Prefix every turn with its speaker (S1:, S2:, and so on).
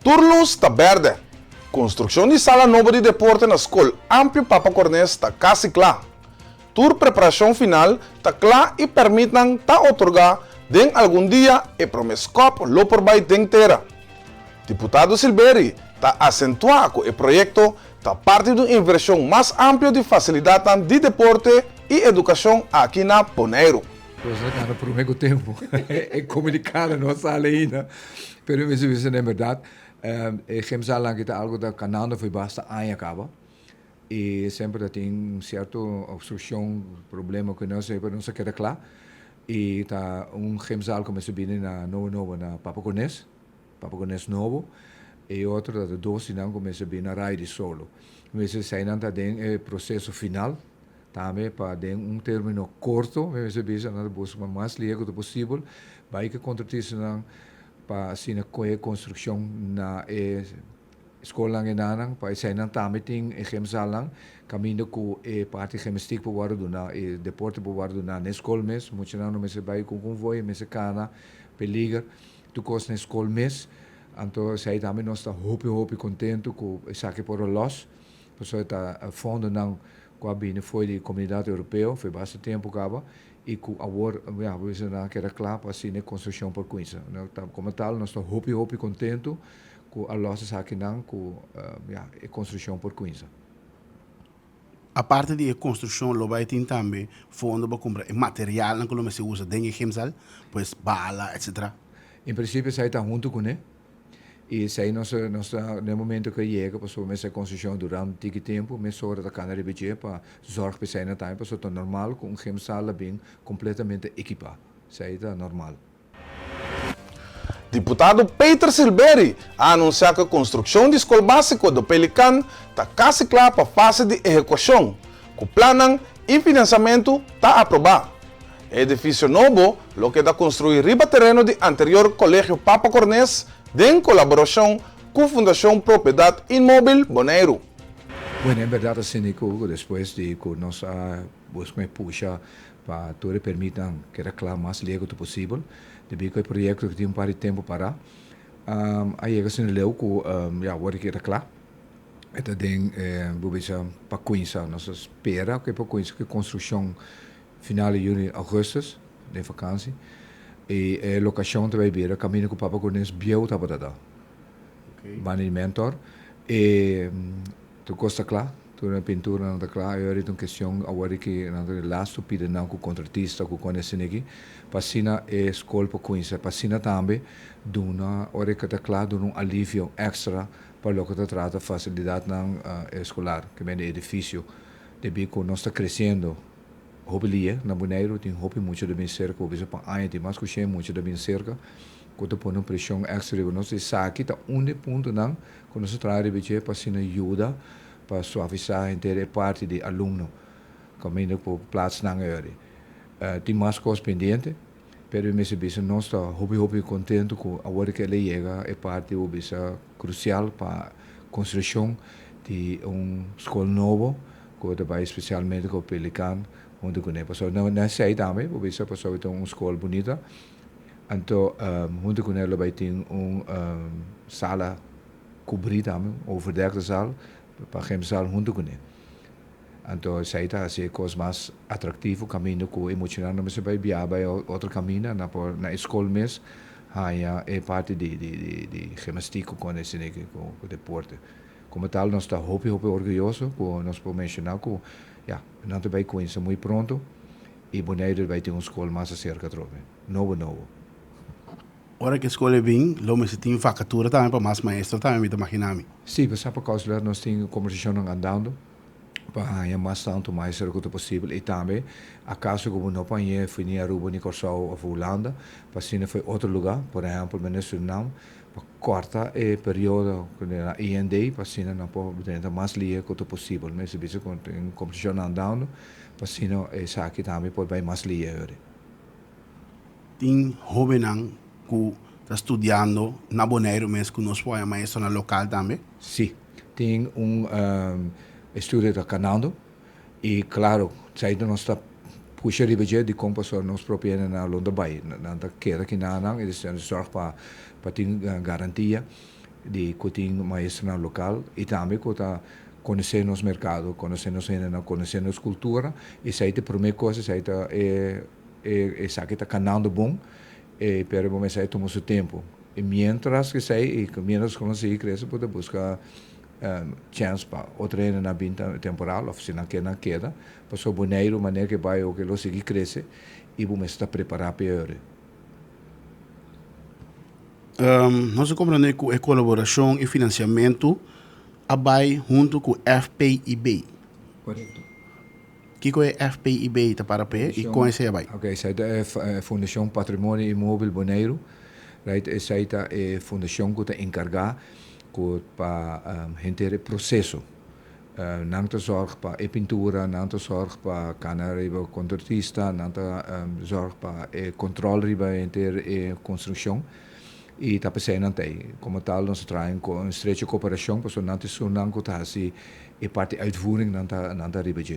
S1: Turlus está verde. Construção de sala nova de deporte na escola Ampio Papa Cornés está quase clara. Tur preparação final está clara e permitem ta otorgar den algum dia e promescop lo por bai inteira. Deputado Silberi está acentuar que o projeto está parte de uma inversão mais ampla de facilidade de deporte e educação aqui na Bonaire.
S2: Pois é, por muito tempo é comunicada nossa além, pero mesmo isso é verdade. Gemsa lang kita algo da canal foi basta aí acaba e sempre tem certo obstrução problema que não sei para não se queda claro e tá gemsal como se bine na novo na Papa Cornés novo e outro da doce não como se bine na Rai de Solo mas sai não tá tem processo final também para ter término curto mas se bisa na busca mais liego do possível vai que contratista não para assim a construção na escola lang inanang para sai nang tamiting gemsal lang caminho com parte gimnastic por guardo na deporte por guardo na escola mes muito não me se vai com convoio me se cana peliga tu cos na escola mes então sai também nós está hope contento com saque por los pessoa está fundo não com a bine foi de comunidade europeia foi bastante tempo acaba e com agora você não quer claro para assim a construção por coisa como tal nós estamos hope contento com a loja aqui não com a construção por coisa
S3: a parte de construção lo vai ter também fundo para comprar material não como se usa dentro de gemsal pois bala etc.
S2: Em princípio sai está junto com e sai nós no momento que chega passou essa construção durante muito tempo mas hora da cana de budget para zorg para sai na time passou tão normal com gemsal bem completamente equipado sai está normal.
S1: Deputado Peter Silberi a anunciar que a construção de escola básica do Pelican está quase clara para a fase de execução, com plano e financiamento está aprovado. Edifício novo, lo que está construído riba terreno do anterior Colégio Papa Cornés, em colaboração com a Fundação Propriedade Imóvel Bonaire.
S2: Bueno, en verdad, assim, depois de que nós buscamos puxar para tudo permitam que reclame mais ligo possível, devido ao projeto que tem um par de tempo para, aí é assim leu que já agora que reclame, então tem bobisa para coinça, nós espera que para coinça que construção final de junho, agosto, de vakantie, e a locação também vira caminho com o Papa Cornés bieu tá para Bani mentor e tu costa claro tu na pintura não tá claro eu era uma questão agora que na last pide não com contratista com conhece aqui passina escola para conhecer passina também duna hora que tá claro duna alívio extra para o que trata facilidade não escolar que vem de edifício de bico nós está crescendo hobby na Bonaire tem hobby muito de bem cerca hobby para aí tem mais que muito de bem cerca quando põe uma pressão extra nós está aqui tá ponto não quando se traz de budget para assim ajuda para suavizar a inteira parte de aluno caminho por plaats na hora tem mais coisas pendentes pero me se bisa nós está hobby contento com agora que ele chega é parte o bisa crucial para construção de escola novo que vai especialmente com o Pelican onde que ne passou na sei também o bisa passou então uma escola bonita então onde que ne vai ter sala cobrida também overdekte sala para gemsal junto com ele. Então, sei tá assim coisa mais atrativo, caminho com emocional, não se vai viajar outro caminho na escola mesmo, aí é parte de gimnastica com esse com deporte. Como tal, nós está hope orgulhoso, com nós podemos mencionar que não vai com isso muito pronto e Bonaire vai ter uma escola mais cerca de novo.
S3: Ora que a escola vem, logo se tem vacatura também para mais maestro também, me imaginami.
S2: Sim, por causa nós temos conversação andando para ir mais tanto mais certo possível e também a caso como não panhe foi nem a Aruba nem Corsau ou Holanda, para se foi outro lugar, por exemplo, no Suriname, para cortar o período na IND, para se não pode mais lia quanto possível, mas se você tem conversação andando, para se não essa aqui também pode vai mais lia.
S3: Tem jovem que está estudando na Bonaire, mas que nós podemos maestro na local também?
S2: Sim, tem estudo está canando e claro, saída nós está puxa de budget de como passou nós próprios na Londres Bay, na queda que na eles têm sorte para ter garantia de coting maestro local e também cota conhecer nos mercado, conhecer nos cena, conhecer nos cultura e isso aí a primeira coisa, isso aí isso aqui está canando bom pero bom isso aí toma seu tempo e mientras que sei e mientras conseguir crescer pode buscar chance para outra na binta temporal oficina que na queda para só boneiro maneira que vai o que lo seguir crescer e bom está preparar para
S3: Nós compreendemos que a colaboração e financiamento vai junto com o FPIB.
S2: correto.
S3: O que é FPIB para pé e com esse vai?
S2: Ok, essa é a Fundação Patrimônio Imóvel Boneiro. Right? Essa é a fundação que está encarregada para o processo. Não te zorg para a pintura, não te zorg para canariba contratista, não te zorg para a controle de construção. E está pensando até, como tal, nós trabalhamos com estreita cooperação, para não te zonar que está assim, a parte uitvoering não está riba de